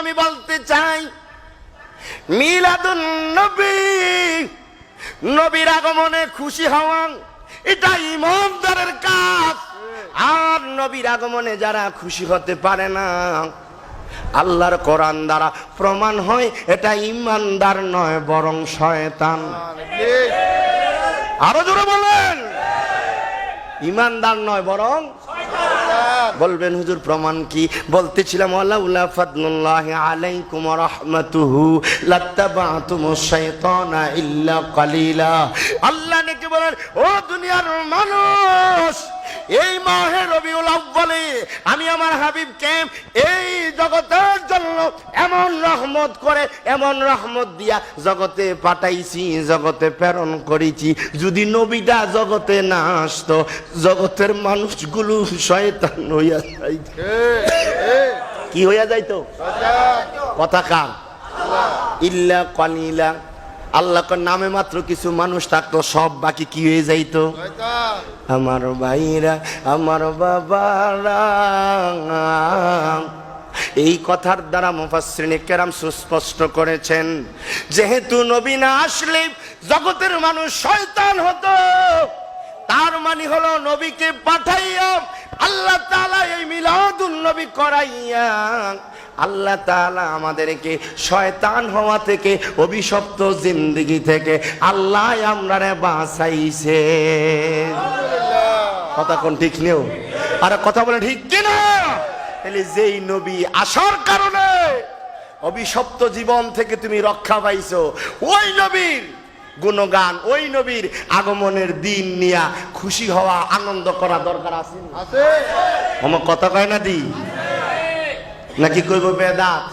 আমি বলতে চাই, মিলাদুন নবী, নবীর আগমনে খুশি হওয়া এটা ঈমানদারের কাজ। আর নবীর আগমনে যারা খুশি হতে পারে না, আল্লাহর কোরআন দ্বারা প্রমাণ হয় এটা ঈমানদার নয় বরং শয়তান। আরো জোরে বলেন, ঈমানদার নয় বরং শয়তান। বলবেন হুজুর প্রমাণ কি? বলতেছিলাম ওয়ালাউলা ফাদলুল্লাহি আলাইকুম ওয়া রাহমাতুহু লাত্তাবাতুমুশ শাইতানা ইল্লা কালিলা। আল্লাহ নাকি বলেন, ও দুনিয়ার মানুষ, এই মাহে রবিউল আউয়ালে আমি আমার হাবিবকে এই জগতের জন্য এমন রহমত করে, এমন রহমত দিয়া জগতে পাঠাইছি, জগতে প্রেরণ করেছি। যদি নবীটা জগতে না আসতো, জগতের মানুষগুলো শয়তান হইয়া যাইত। কি হইয়া যাইতো? কথা কার? ইল্লা কালিলা। আল্লাহর নামে মাত্র কিছু মানুষ থাকতো, সব বাকি কি হয়ে যাইতো? আমার ভাইরা, আমার বাবারা। এই কথার দ্বারা মুফাসসিরিনে কেরাম সুস্পষ্ট করেছেন, যেহেতু নবী না আসলে জগতের মানুষ শয়তান হতো, তার মানে হলো নবীকে পাঠাইয়া আল্লাহ তাআলা এই মিলাদুন নবী করাইয়া আল্লাহ তাআলা আমাদেরকে শয়তান হওয়া থেকে, অভিশপ্ত জিন্দেগি থেকে আল্লাহ আমরারে বাঁচাইছে। কথা কোন ঠিক নেও? আরে কথা বলে ঠিক কিনা? তাহলে যেই নবী আসার কারণে অভিশপ্ত জীবন থেকে তুমি রক্ষা পাইছো, ওই নবীর গুণগান, ওই নবীর আগমনের দিন নিয়ে খুশি হওয়া, আনন্দ করা দরকার আছে। আমার কথা কয় না দি নাকি কইব বেদাত?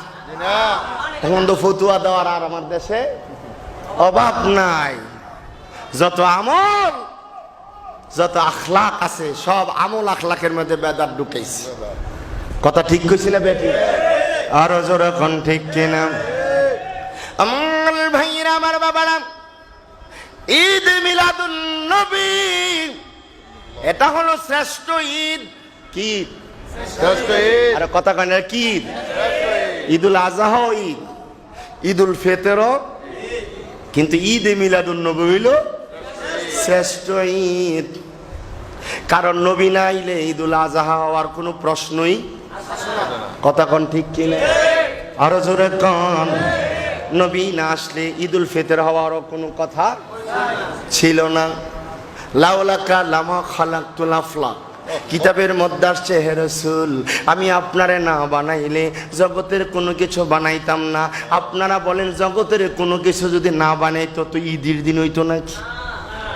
এখন তো ফতুয়া দেওয়ার আর আমার দেশে অভাব নাই। যত আমল, যত আখলাক আছে, সব আমল আখলাকের মধ্যে বেদাত ঢুকাইছে। কথা ঠিক কইছি না বেটি? আরো জোরে কোন ঠিক কিনা? আমার ভাইরা, আমার বাবারা, ঈদ মিলাদুন নবী এটা হলো শ্রেষ্ঠ ঈদ। কি শ্রেষ্ঠ ঈদ? আরে কথা কয় না, কি? ঈদুল আযহা ঈদ, ঈদুল ফিতরও, কিন্তু ঈদে মিলাদুন নবী হইল শ্রেষ্ঠ ঈদ। কারণ নবী না আইলে ঈদুল আযহা হওয়ার কোনো প্রশ্নই। কথা কোন ঠিক কিনা? আরো জোরে কোন? নবী না আসলে ঈদুল ফিতর হওয়ারও কোনো কথা ছিল না। লাউলাকা লামা খালাকতুল আফলাক, কিতাবের মধ্যে আসছে, হে রাসূল, আমি আপনারে না বানাইলে জগতের কোনো কিছু বানাইতাম না। আপনারা বলেন জগতের কোনো কিছু যদি না বানাইতো তো ঈদের দিন হইতো নাকি?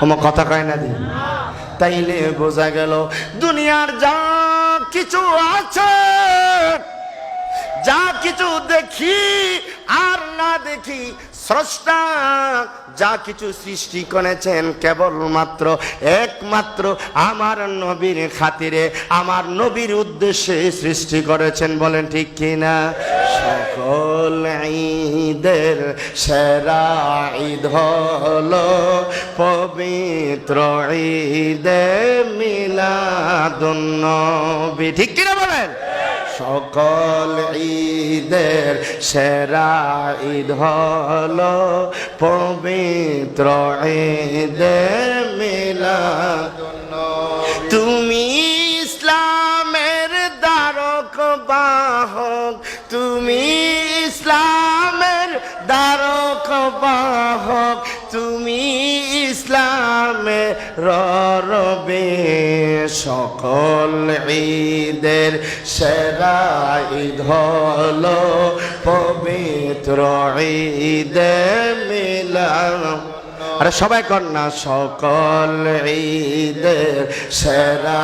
আমার কথা কয় না দিন? তাইলে বোঝা গেল দুনিয়ার যা কিছু আছে, যা কিছু দেখি আর না দেখি, স্রষ্টা যা কিছু সৃষ্টি করেছেন কেবলমাত্র একমাত্র আমার নবীর খাতিরে, আমার নবীর উদ্দেশ্যে সৃষ্টি করেছেন। বলেন ঠিক কিনা? সকল ঈদের সেরা ঈদ হলো পবিত্র ঈদে মিলাদুন নবী। ঠিক কিনা বলেন? সকল ঈদের সেরা ঈদ হলো পবিত্র ঈদে মিলাদুন নবী। তুমি ইসলামের দ্বারক বাহক, তুমি ইসলামের দ্বারক বাহক, তুমি ইসলামের রবে। সকল ঈদের সেরা ঈদ হলো পবিত্র ঈদে মিলাদ। আরে সবাই কর না, সকল ঈদের সেরা